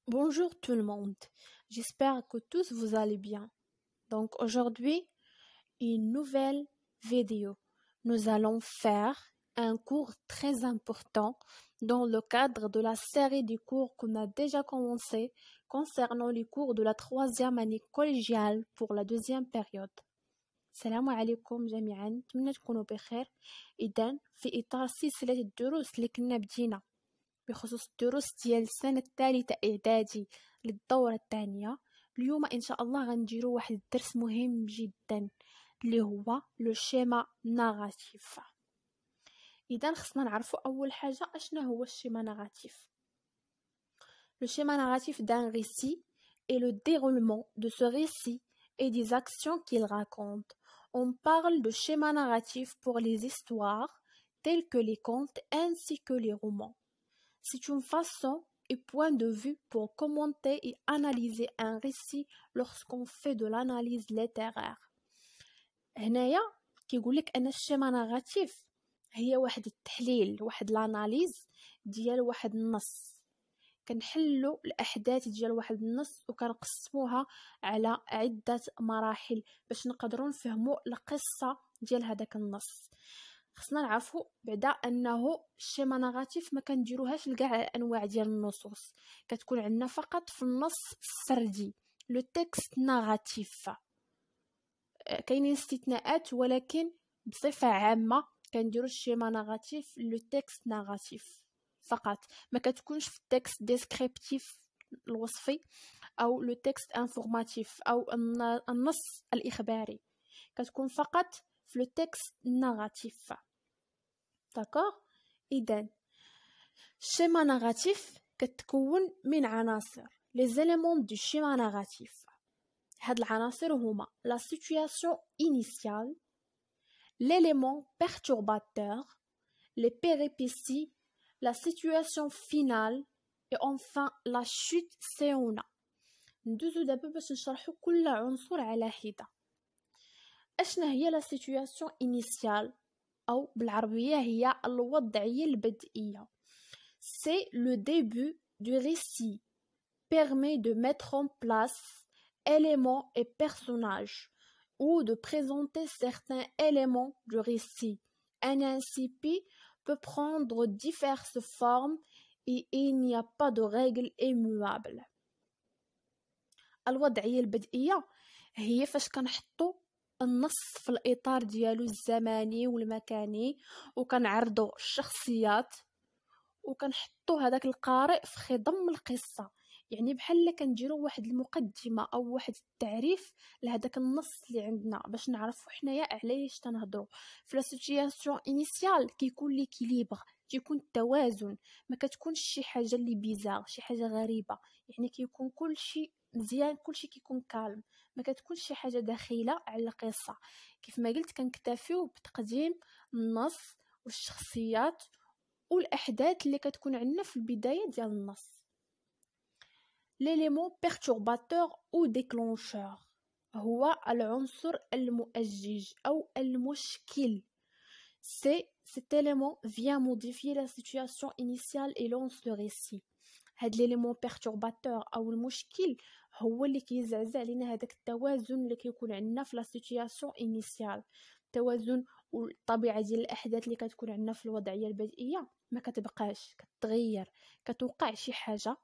Bonjour tout le monde, j'espère que tous vous allez bien. Donc aujourd'hui, une nouvelle vidéo. Nous allons faire un cours très important dans le cadre de la série des cours qu'on a déjà commencé concernant les cours de la 3e année collégiale pour la 2e période. السلام عليكم جميعا، نتمنى تكونوا بخير. إذن في إطار سلسلة الدروس اللي كنا بدينا بخصوص الدروس ديال السنة الثالثة إعدادي للدورة الثانية، اليوم إن شاء الله غنديرو واحد الدرس مهم جدا اللي هو لو شيما ناراتيف. إذا خصنا نعرفو أول حاجة أشنا هو الشيما ناراتيف. Le schéma narratif d'un récit est le déroulement de ce récit et des actions qu'il raconte. On parle de schéma narratif pour les histoires telles que les contes ainsi que les romans. C'est une façon et point de vue pour commenter et analyser un récit lorsqu'on fait de l'analyse littéraire. هنايا كيقولك أن الشيما ناراتيف هي واحد التحليل، واحد الاناليز ديال واحد النص. كنحلو الأحداث ديال واحد النص وكنقسموها على عدة مراحل باش نقدروا نفهموا القصة ديال هذاك النص. خصنا نعرفوا بعدا انه الشيما ناراتيف ما كنديروهاش لكاع انواع ديال النصوص، كتكون عندنا فقط في النص السردي لو تكست ناراتيف. كاينين استثناءات ولكن بصفه عامه كنديروا الشيما ناراتيف لو تكست ناراتيف فقط، ما كتكونش في التكست ديسكريبتيف الوصفي او لو تكست انفورماتيف او النص الاخباري، كتكون فقط في لو تكست ناراتيف. داكوغ. اذا الشيما ناراتيف كتكون من عناصر لي زيليمون دو شيما ناراتيف. هاد العناصر هما لا سيتوياسيون انيسيال، l'élément perturbateur, les péripéties, la situation finale et enfin la chute سيونا. ندوزو دابا باش نشرحو كل عنصر على حدة. اشنا هي لا سيتوياسيون انيسيال أو بالعربية هي الوضعية البدئية. C'est le début du récit, permet de mettre en place éléments et personnages ou de présenter certains éléments du récit. Un incipit peut prendre diverses formes et il n'y a pas de règle immuable. الوضعية البدئية هي فاش كنحطو النص في الإطار ديالو الزماني والمكاني وكنعرضو الشخصيات وكنحطو هذاك القارئ في خضم القصة، يعني بحال كنديرو واحد المقدمة أو واحد التعريف لهداك النص اللي عندنا باش نعرفو حنايا علاش تنهضرو. في لا سيتوياسيون انيسيال كيكون ليكيليبر، كيكون التوازن، ما كتكونش شي حاجة اللي بيزار، شي حاجة غريبة، يعني كيكون كلشي مزيان، كلشي كيكون كالم، ما كتكونش شي حاجه داخله على القصه. كيف ما قلت كنكتفيو بتقديم النص والشخصيات والاحداث اللي كتكون عندنا في البدايه ديال النص. ليليمون بيرتورباتور او ديكلونشور هو العنصر المؤجج او المشكل. cet élément vient modifier la situation initiale et lance le récit. هاد ليليمون بيرتورباتور او المشكل هو اللي كيزعزع علينا هذاك التوازن اللي كيكون عندنا في لا سيتوياسيون انيسيال. التوازن والطبيعه ديال الاحداث اللي كتكون عندنا في الوضعيه البدئيه ما كتبقاش، كتغير، كتوقع شي حاجه،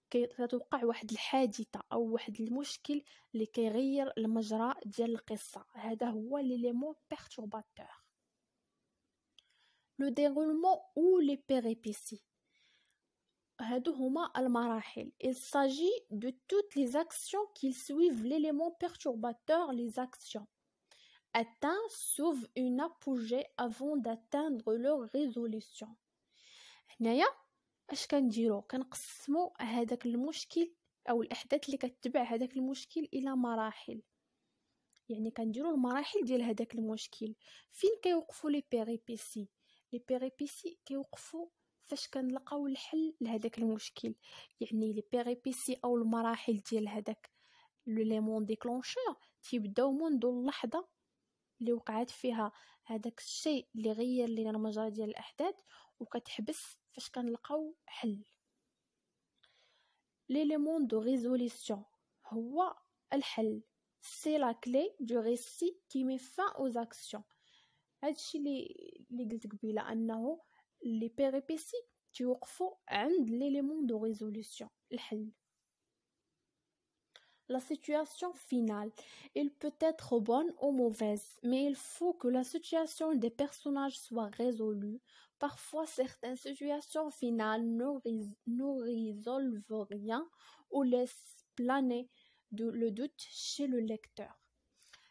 كتوقع واحد الحادثه او واحد المشكل اللي كيغير المجرى ديال القصه. هذا هو ليليمون بيرتورباتور. لو ديغولمون او لي بيريبيسي هادو هما المراحل. Il s'agit de toutes les actions qui suivent l'élément perturbateur. Les actions atteintent sauf une apogée avant d'atteindre leur résolution. هنايا اش كنديرو؟ كنقسمو هذاك المشكل او الاحداث اللي كتبع هذاك المشكل الى مراحل، يعني كنديرو المراحل ديال هذاك المشكل. فين كيوقفوا لي بيريبيسي؟ لي بيريبيسي كيوقفوا فاش كنلقاو الحل لهذاك المشكل، يعني لي بيريبيسي او المراحل ديال هذاك لو ليمون ديكلونشور تيبداو منذ اللحظه اللي وقعت فيها هذاك الشيء اللي غير لينا المجرى ديال الاحداث وكتحبس فاش كنلقاو حل. l'élément de résolution هو الحل. c'est la clé du récit qui met fin aux actions. هادشي اللي قلت قبيله انه لي بيريبيسي توقفوا عند l'élément de résolution الحل. La situation finale, il peut être bonne ou mauvaise, mais il faut que la situation des personnages soit résolue. Parfois, certaines situations finales ne résolvent rien ou laissent planer le doute chez le lecteur.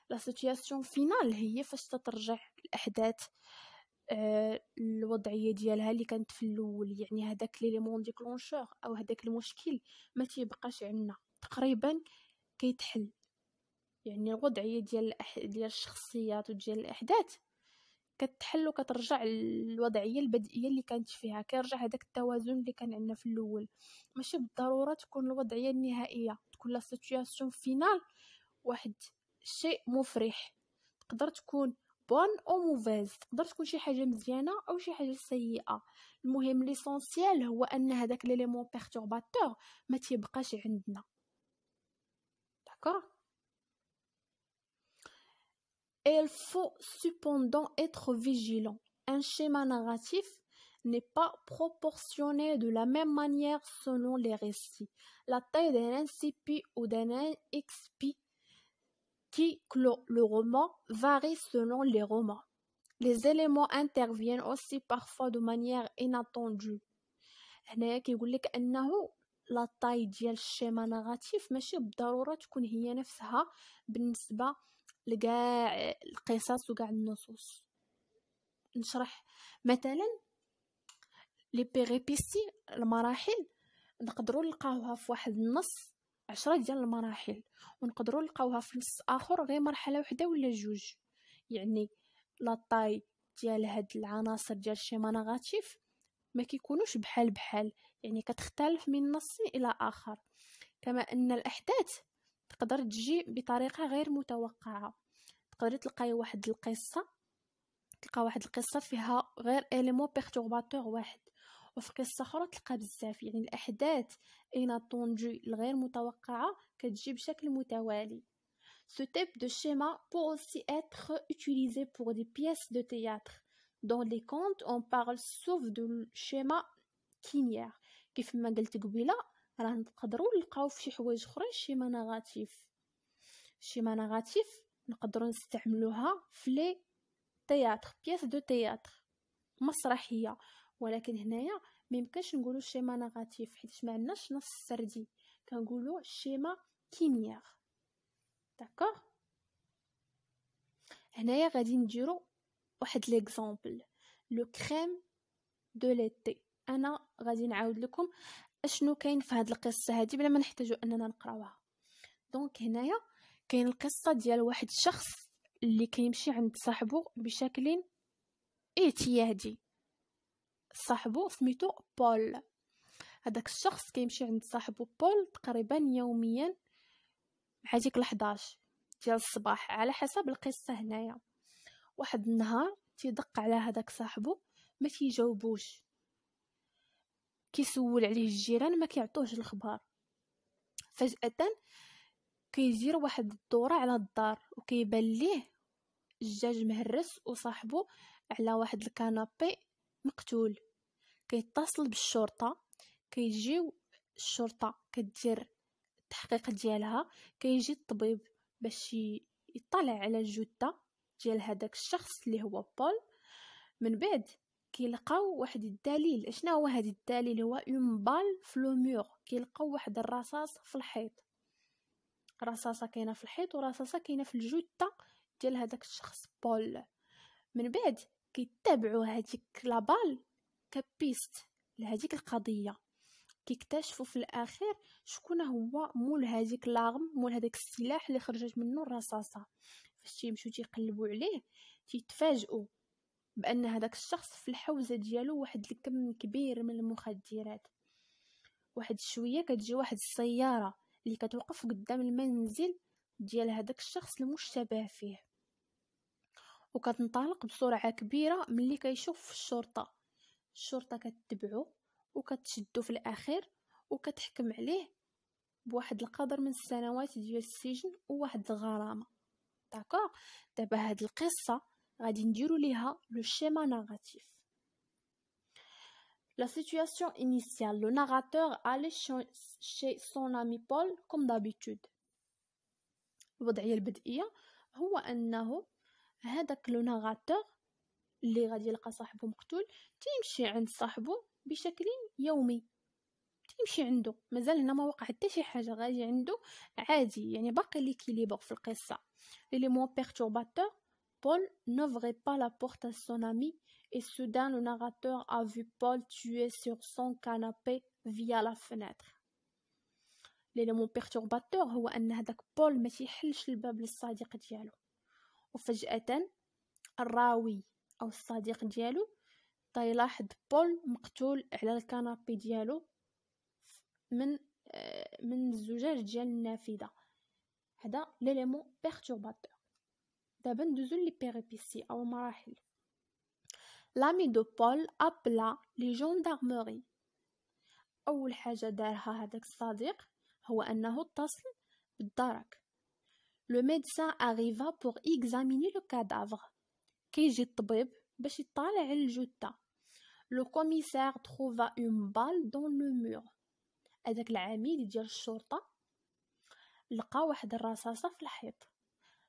La situation finale هي فاش تترجع الأحداث الوضعية ديالها اللي كانت في الأول، يعني هداك ليليمون ديكلونشور أو هداك المشكل ما تيبقاش عندنا تقريبا كيتحل. يعني الوضعيه ديال الشخصيات وديال الاحداث كتحل وكترجع للوضعيه البدئيه اللي كانت فيها، كيرجع هذاك التوازن اللي كان عندنا في الاول. ماشي بالضروره تكون الوضعيه النهائيه، تكون لا سيتوياسيون فينال واحد شيء مفرح، تقدر تكون بون او موفيز، تقدر تكون شي حاجه مزيانه او شي حاجه سيئه. المهم ليسونسيال هو ان هذاك ليليمون بيرتورباتور ما تيبقاش عندنا. D'accord? Il faut cependant être vigilant. Un schéma narratif n'est pas proportionné de la même manière selon les récits. La taille d'un incipit ou d'un expit qui clôt le roman varie selon les romans. Les éléments interviennent aussi parfois de manière inattendue. هنايا كيقول لك انه لا طاي ديال الشيما ناراتيف ماشي بالضروره تكون هي نفسها بالنسبه لكاع القصص وكاع النصوص. نشرح مثلا لي بيريبيسي المراحل نقدروا نلقاوها في واحد النص 10 ديال المراحل، ونقدروا نلقاوها في نص اخر غير مرحله وحده ولا جوج. يعني لا طاي ديال هاد العناصر ديال الشيما ناراتيف ما كيكونوش بحال، يعني كتختلف من نص الى اخر. كما ان الاحداث تقدر تجي بطريقه غير متوقعه، تقدر تلقاي واحد القصه فيها غير اليمون بيرتورباتور واحد، وفي قصه اخرى تلقى بزاف. يعني الاحداث اناتوندو الغير متوقعه كتجي بشكل متوالي. Ce type de schéma peut aussi être utilisé pour des pièces de théâtre. Dans les contes, on parle sauf de schéma linéaire. كيف ما قلت قبيله راه نقدروا نلقاو في شي حوايج اخرين شيما نغاتيف نقدروا نستعملوها في لي تياتر، بياس دو تياتر، مسرحيه. ولكن هنايا ما يمكنش نقولوا شيما نغاتيف حيت ما عندناش نص سردي، كنقولوا شيما كينيير. داكوغ. هنايا غادي نديرو واحد ليكزامبل، لو كريم دو ليتي. انا غادي نعاود لكم اشنو كاين في هاد القصه هادي بلا ما نحتاجو اننا نقراوها. دونك هنايا كاين القصه ديال واحد الشخص اللي كيمشي عند صاحبو بشكل اعتيادي. صاحبو سميتو بول. هذاك الشخص كيمشي عند صاحبو بول تقريبا يوميا مع ديك 11 ديال الصباح على حسب القصه. هنايا واحد النهار تيدق على هذاك صاحبو ما تيجاوبوش، كيسول عليه الجيران ما كيعطوهش الخبر. فجأة كيجير واحد الدورة على الدار وكيبان ليه الدجاج مهرس وصاحبو على واحد الكنابي مقتول. كيتصل بالشرطة، كيجيو الشرطة كدير التحقيق ديالها، كيجي الطبيب باش يطلع على الجثة ديال هذاك الشخص اللي هو بول. من بعد كيلقاو واحد الدليل. اشنا هو هذا الدليل؟ هو اون بال في لو مور. كيلقاو واحد الرصاص في الحيط، رصاصه كاينه في الحيط ورصاصه كاينه في الجثه ديال هذاك الشخص بول. من بعد كيتابعوا هذيك لابال كبيست لهذيك القضيه، كيكتشفوا في الاخير شكون هو مول هذيك لاغم، مول هذاك السلاح اللي خرجت منه الرصاصه. فاش تيمشيو تيقلبوا عليه تيتفاجئوا بان هذاك الشخص في الحوزه ديالو واحد الكم كبير من المخدرات. واحد شويه كتجي واحد السياره اللي كتوقف قدام المنزل ديال هذاك الشخص المشتبه فيه، وكتنطلق بسرعه كبيره. ملي كيشوف الشرطه كتتبعو وكتشدو في الاخير وكتحكم عليه بواحد القدر من السنوات ديال السجن وواحد الغرامه. داكوغ. دابا هاد القصه غادي نديرو ليها لو شيما ناراتيف. La situation initiale, le narrateur allait chez son ami Paul comme d'habitude. الوضعيه البدئيه هو انه هذاك لو ناراتور اللي غادي يلقى صاحبه مقتول تيمشي عند صاحبه بشكل يومي، تيمشي عنده، مازال هنا ما وقع حتى شي حاجه، غادي عنده عادي، يعني باقي ليكيليبر في القصه. L'élément perturbateur, Paul n'ouvrait pas la porte à son ami et soudain le narrateur a vu Paul tué sur son canapé via la fenêtre. L'élément perturbateur هو ان هذاك بول ما تيحلش الباب للصديق ديالو، وفجأة الراوي او الصديق ديالو تيلاحظ بول مقتول على الكنابي ديالو من الزجاج ديال النافذه. هذا ليليمون بيرتورباتور. دابا ندوزو لي بيريبيسي او مراحل. لامي دو بول ابلا لي جوندارموري. اول حاجه دارها هذاك الصديق هو انه اتصل بالدرك. لو ميدسان اريفا بور اكزاميني لو كادافر. كيجي الطبيب باش يطالع على الجثه. لو كوميسار تروفا اون بال دون لو مور. هذاك العميل ديال الشرطه لقى واحد الرصاصه في الحيط.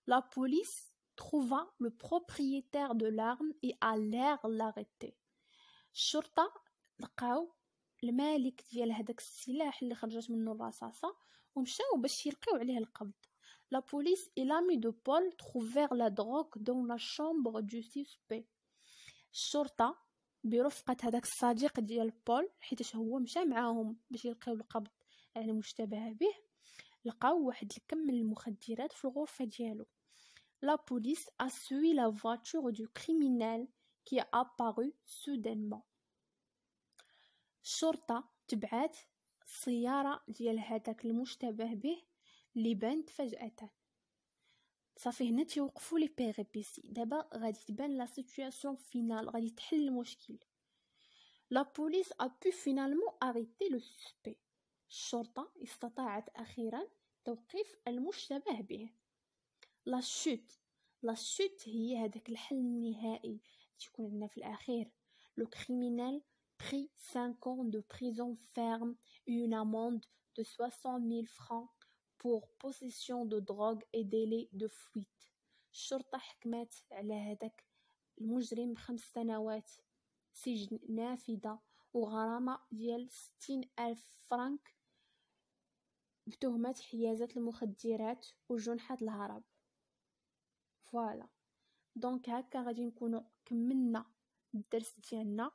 لا بوليس تروفا لو بروبريتير دو لارم اي الير لاريتي. الشرطه لقاو المالك ديال هذاك السلاح اللي خرجت منه الرصاصه ومشاو باش يلقيو عليه القبض. La police et l'ami de Paul trouvèrent la drogue dans la chambre du suspect. الشرطة برفقة هذاك الصديق ديال بول، حيتاش هو مشى معاهم باش يلقيو القبض على المشتبه به، لقاو واحد الكم من المخدرات في الغرفة ديالو. La police a suivi la voiture du criminel qui est apparu soudainement. الشرطة تبعات السيارة ديال هذاك المشتبه به اللي بانت فجأة. صافي هنا تيوقفوا لي بيريبيسي. دابا غادي تبان لا سيتوياسيون فينال، غادي تحل المشكل. لا بوليس ا بو فينالمون اريتي لو سوسبي. الشرطة استطاعت اخيرا توقيف المشتبه به. لا شوت هي هذاك الحل النهائي تيكون عندنا في الاخير. لو كريمينال prit 5 ans de prison ferme et une amende de 60 000 francs pour possession de drogue et délai de fuite. الشرطة حكمت على هذاك المجرم 5 سنوات سجن نافذة وغرامة ديال 60,000 فرنك بتهمة حيازة المخدرات وجنحة الهرب. فوالا دونك هكا غادي نكونوا كملنا الدرس ديالنا.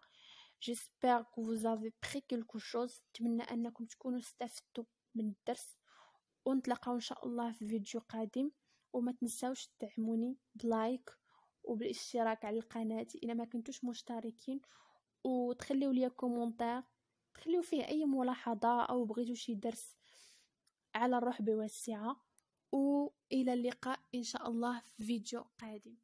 J'espère que vous avez pris quelque chose. نتمنى انكم تكونوا استفدتوا من الدرس، ونتلاقاو ان شاء الله في فيديو قادم. وما تنساوش تدعموني بلايك وبالاشتراك على القناة اذا ما كنتوش مشتركين، وتخليو لي كومونتير تخليو فيه اي ملاحظة او بغيتوا شي درس على الرحب والسعة. والى اللقاء ان شاء الله في فيديو قادم.